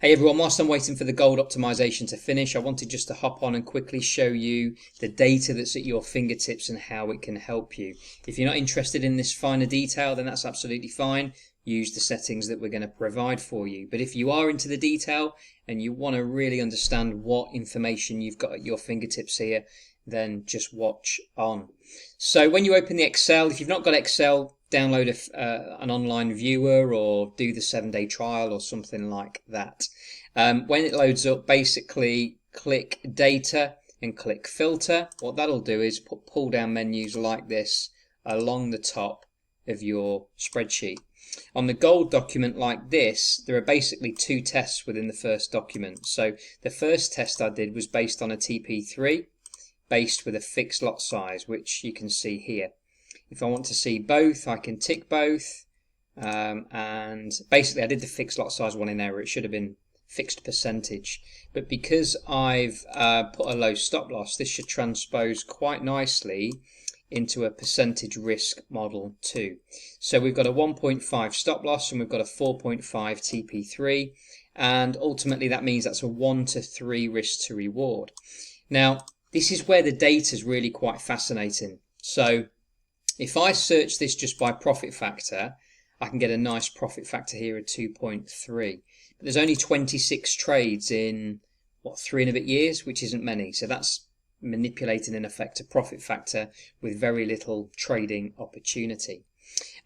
Hey everyone, whilst I'm waiting for the gold optimization to finish, I wanted just to hop on and quickly show you the data that's at your fingertips and how it can help you. If you're not interested in this finer detail, then that's absolutely fine. Use the settings that we're going to provide for you. But if you are into the detail and you want to really understand what information you've got at your fingertips here, then just watch on. So when you open the Excel, if you've not got Excel, download an online viewer or do the 7-day trial or something like that. When it loads up, basically click data and click filter. What that'll do is put pull down menus like this along the top of your spreadsheet. On the gold document like this, there are basically two tests within the first document. So the first test I did was based on a TP3 based with a fixed lot size, which you can see here. If I want to see both, I can tick both, and basically I did the fixed lot size one in error. It should have been fixed percentage, but because I've put a low stop loss, this should transpose quite nicely into a percentage risk model too. So we've got a 1.5 stop loss and we've got a 4.5 TP3, and ultimately that means that's a 1 to 3 risk to reward. Now this is where the data is really quite fascinating. So if I search this just by profit factor, I can get a nice profit factor here of 2.3. But there's only 26 trades in, what, 3 and a bit years, which isn't many. So that's manipulating, in effect, a profit factor with very little trading opportunity.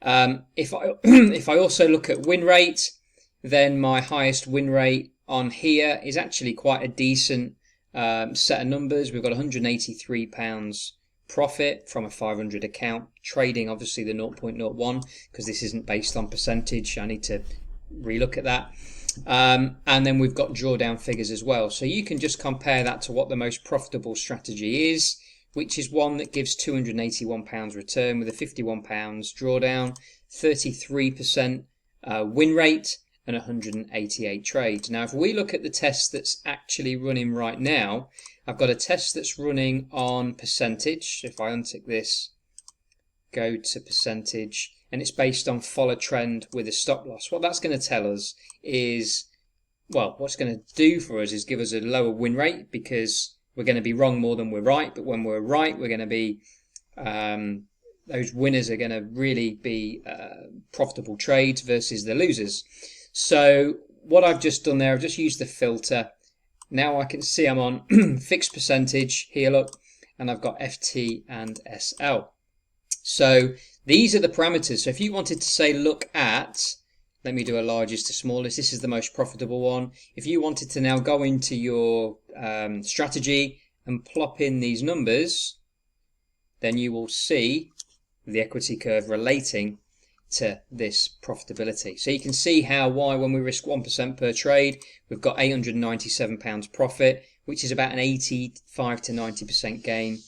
If I also look at win rate, then my highest win rate on here is actually quite a decent set of numbers. We've got £183 profit from a 500 account, trading obviously the 0.01 because this isn't based on percentage. I need to relook at that. And then we've got drawdown figures as well. So you can just compare that to what the most profitable strategy is, which is one that gives £281 return with a £51 drawdown, 33% win rate, and 188 trades. Now if we look at the test that's actually running right now, I've got a test that's running on percentage. If I untick this, go to percentage, and it's based on follow trend with a stop loss. What that's going to tell us is, well, what's going to do for us is give us a lower win rate because we're going to be wrong more than we're right. But when we're right, we're going to be, those winners are going to really be profitable trades versus the losers. So what I've just done there, I've just used the filter. Now I can see I'm on fixed percentage here, look, and I've got FT and SL. So these are the parameters. So if you wanted to say, look at, let me do a largest to smallest, this is the most profitable one. If you wanted to now go into your strategy and plop in these numbers, then you will see the equity curve relating to this profitability. So you can see why when we risk 1% per trade, we've got £897 profit, which is about an 85 to 90% gain,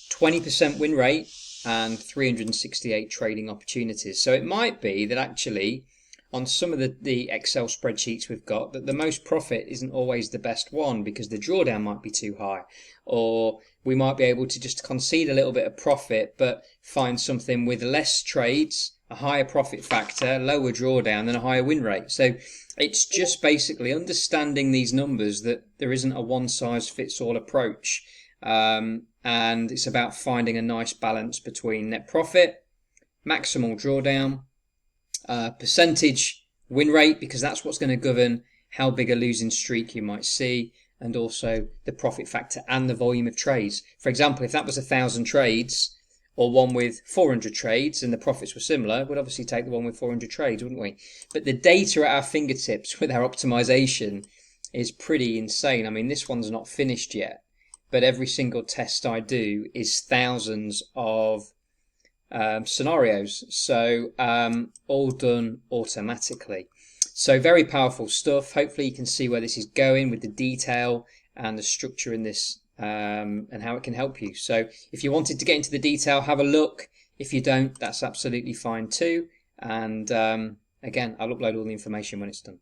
20% win rate, and 368 trading opportunities. So it might be that actually on some of the Excel spreadsheets we've got, that the most profit isn't always the best one because the drawdown might be too high, or we might be able to just concede a little bit of profit but find something with less trades, a higher profit factor, lower drawdown, and a higher win rate. So it's just basically understanding these numbers, that there isn't a one-size-fits-all approach, and it's about finding a nice balance between net profit, maximal drawdown, percentage win rate, because that's what's going to govern how big a losing streak you might see, and also the profit factor and the volume of trades. For example, if that was 1,000 trades, or one with 400 trades and the profits were similar, we'd obviously take the one with 400 trades, wouldn't we? But the data at our fingertips with our optimization is pretty insane. I mean, this one's not finished yet, but every single test I do is thousands of scenarios. So all done automatically. So very powerful stuff. Hopefully you can see where this is going with the detail and the structure in this, and how it can help you. So if you wanted to get into the detail, have a look. If you don't, that's absolutely fine too. And again, I'll upload all the information when it's done.